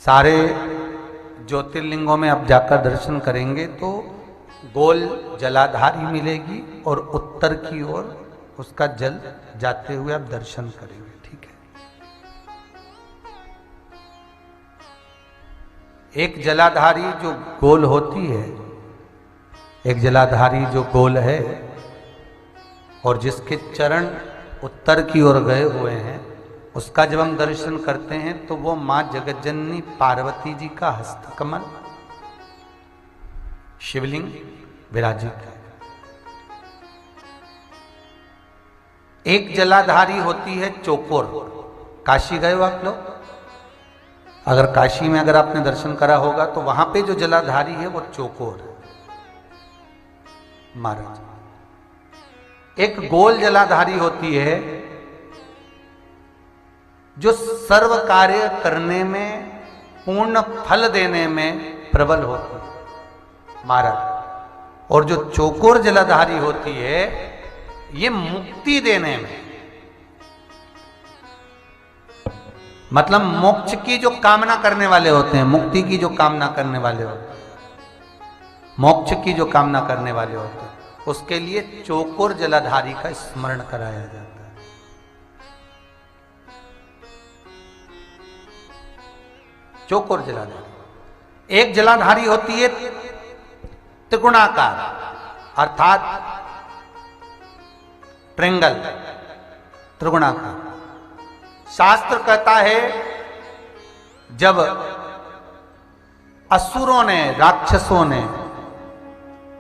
सारे ज्योतिर्लिंगों में आप जाकर दर्शन करेंगे तो गोल जलाधारी मिलेगी और उत्तर की ओर उसका जल जाते हुए आप दर्शन करेंगे। ठीक है, एक जलाधारी जो गोल होती है, एक जलाधारी जो गोल है और जिसके चरण उत्तर की ओर गए हुए हैं, उसका जब हम दर्शन करते हैं तो वो मां जगज्जननी पार्वती जी का हस्तकमल शिवलिंग विराजित है। एक जलाधारी होती है चौकोर। काशी गए हो आप लोग? अगर काशी में अगर आपने दर्शन करा होगा तो वहां पे जो जलाधारी है वो चौकोर है महाराज। एक गोल जलाधारी होती है जो सर्व कार्य करने में, पूर्ण फल देने में प्रबल होती है महाराज। और जो चौकोर जलाधारी होती है ये मुक्ति देने में, मतलब मोक्ष की जो कामना करने वाले होते हैं, मुक्ति की जो कामना करने वाले होते हैं, मोक्ष की जो कामना करने वाले होते हैं, उसके लिए चौकोर जलाधारी का स्मरण कराया जाता है। चौकोर जलाधारी। एक जलाधारी होती है त्रिगुणाकार, अर्थात ट्रेंगल, त्रिगुणाकार। शास्त्र कहता है जब असुरों ने, राक्षसों ने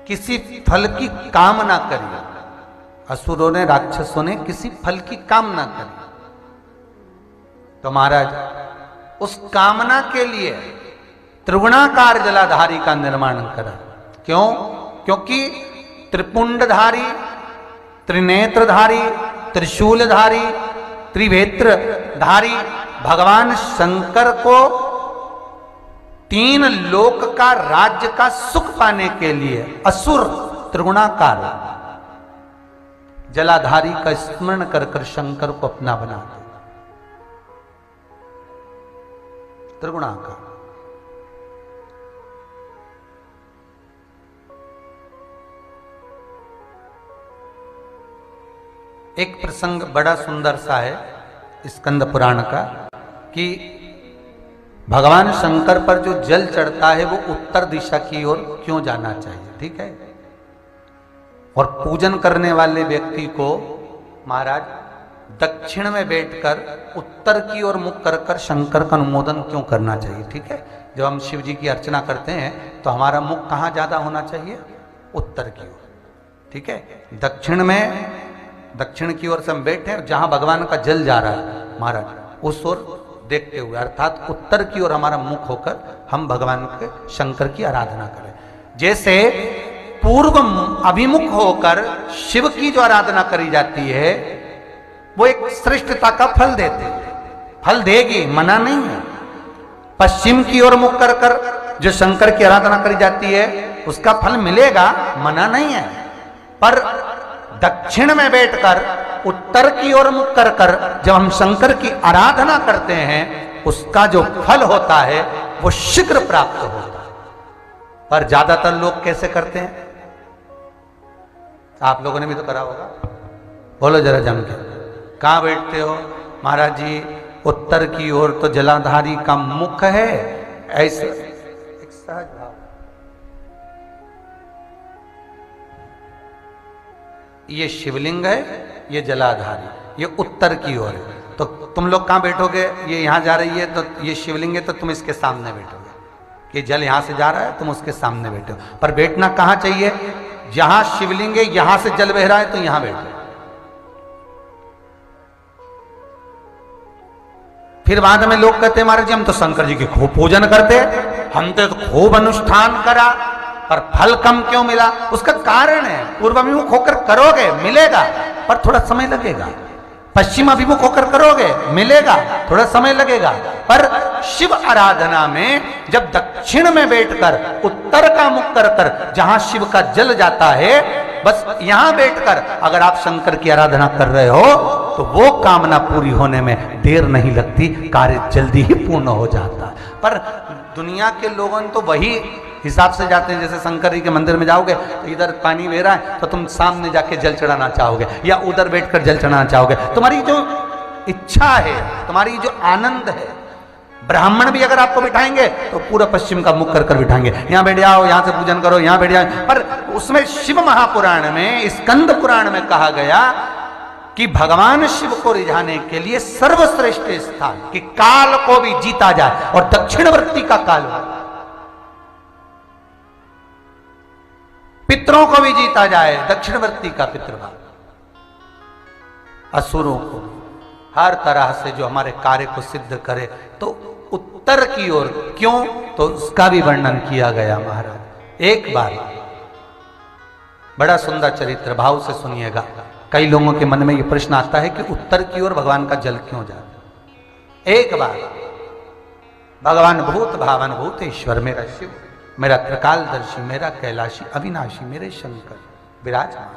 किसी फल की कामना करी, असुरों ने, राक्षसों ने किसी फल की कामना करी, तो महाराज उस कामना के लिए त्रिगुणाकार जलाधारी का निर्माण करा। क्यों? क्योंकि त्रिपुंडधारी, त्रिनेत्रधारी, त्रिशूलधारी, त्रिवेत्रधारी भगवान शंकर को तीन लोक का, राज्य का सुख पाने के लिए असुर त्रिगुणाकार जलाधारी का स्मरण कर कर शंकर को अपना बना दे। त्रिगुणाकार। एक प्रसंग बड़ा सुंदर सा है स्कंद पुराण का कि भगवान शंकर पर जो जल चढ़ता है वो उत्तर दिशा की ओर क्यों जाना चाहिए। ठीक है, और पूजन करने वाले व्यक्ति को महाराज दक्षिण में बैठकर उत्तर की ओर मुख कर कर शंकर का अनुमोदन क्यों करना चाहिए। ठीक है, जब हम शिव जी की अर्चना करते हैं तो हमारा मुख कहाँ ज्यादा होना चाहिए? उत्तर की ओर। ठीक है, दक्षिण में, दक्षिण की ओर से हम बैठे हैं, जहां भगवान का जल जा रहा है महाराज उस ओर देखते हुए, अर्थात उत्तर की ओर हमारा मुख होकर हम भगवान के, शंकर की आराधना करें। जैसे पूर्व अभिमुख होकर शिव की जो आराधना करी जाती है वो एक श्रेष्ठता का फल देते हैं, फल देगी, मना नहीं है। पश्चिम की ओर मुख कर कर जो शंकर की आराधना करी जाती है उसका फल मिलेगा, मना नहीं है। पर दक्षिण में बैठकर उत्तर की ओर मुख कर कर जब हम शंकर की आराधना करते हैं उसका जो फल होता है वो शीघ्र प्राप्त होता है। पर ज्यादातर लोग कैसे करते हैं? आप लोगों ने भी तो करा होगा, बोलो जरा जम के। कहां बैठते हो? महाराज जी उत्तर की ओर तो जलाधारी का मुख है, ऐसे एक सहज भाव। ये शिवलिंग है, ये जलाधारी, ये उत्तर की ओर है। तो तुम लोग कहां बैठोगे? ये यहां जा रही है तो ये शिवलिंग है तो तुम इसके सामने बैठोगे। ये जल यहां से जा रहा है, तुम उसके सामने बैठो। पर बैठना कहां चाहिए? जहां शिवलिंग है, यहां से जल बह रहा है तो यहां बैठो। फिर बाद में लोग कहते हैं महाराज जी हम तो शंकर जी की खूब पूजन करते, हमने तो खूब अनुष्ठान करा, पर फल कम क्यों मिला? उसका कारण है पूर्वाभिमुख होकर करोगे मिलेगा, पर थोड़ा समय लगेगा। पश्चिम अभिमुख होकर करोगे मिलेगा, थोड़ा समय लगेगा। पर शिव आराधना में जब दक्षिण में बैठकर उत्तर का मुख कर कर जहां शिव का जल जाता है, बस यहां बैठकर अगर आप शंकर की आराधना कर रहे हो तो वो कामना पूरी होने में देर नहीं लगती, कार्य जल्दी ही पूर्ण हो जाता है। पर दुनिया के लोगों तो वही हिसाब से जाते हैं, जैसे शंकर जी के मंदिर में जाओगे तो इधर पानी बह रहा है तो तुम सामने जाके जल चढ़ाना चाहोगे, या उधर बैठकर जल चढ़ाना चाहोगे। तुम्हारी जो इच्छा है, तुम्हारी जो आनंद है, ब्राह्मण भी अगर आपको बिठाएंगे तो पूरा पश्चिम का मुख कर कर बिठाएंगे, यहाँ बैठ जाओ, यहाँ से पूजन करो, यहाँ बैठ जाओ। पर उसमें शिव महापुराण में, स्कंद पुराण में कहा गया कि भगवान शिव को रिझाने के लिए सर्वश्रेष्ठ स्थान, कि काल को भी जीता जाए और दक्षिणवर्ती का काल हो, पितरों को भी जीता जाए, दक्षिणवर्ती का पितृभाव, असुरों को हर तरह से जो हमारे कार्य को सिद्ध करे, तो उत्तर की ओर क्यों, तो उसका भी वर्णन किया गया महाराज। एक बार बड़ा सुंदर चरित्र, भाव से सुनिएगा। कई लोगों के मन में यह प्रश्न आता है कि उत्तर की ओर भगवान का जल क्यों जाता। एक बार भगवान भूत भावन भूतेश्वर, मेरा शिव, मेरा त्रिकालदर्शी, मेरा कैलाशी अविनाशी, मेरे शंकर विराजमान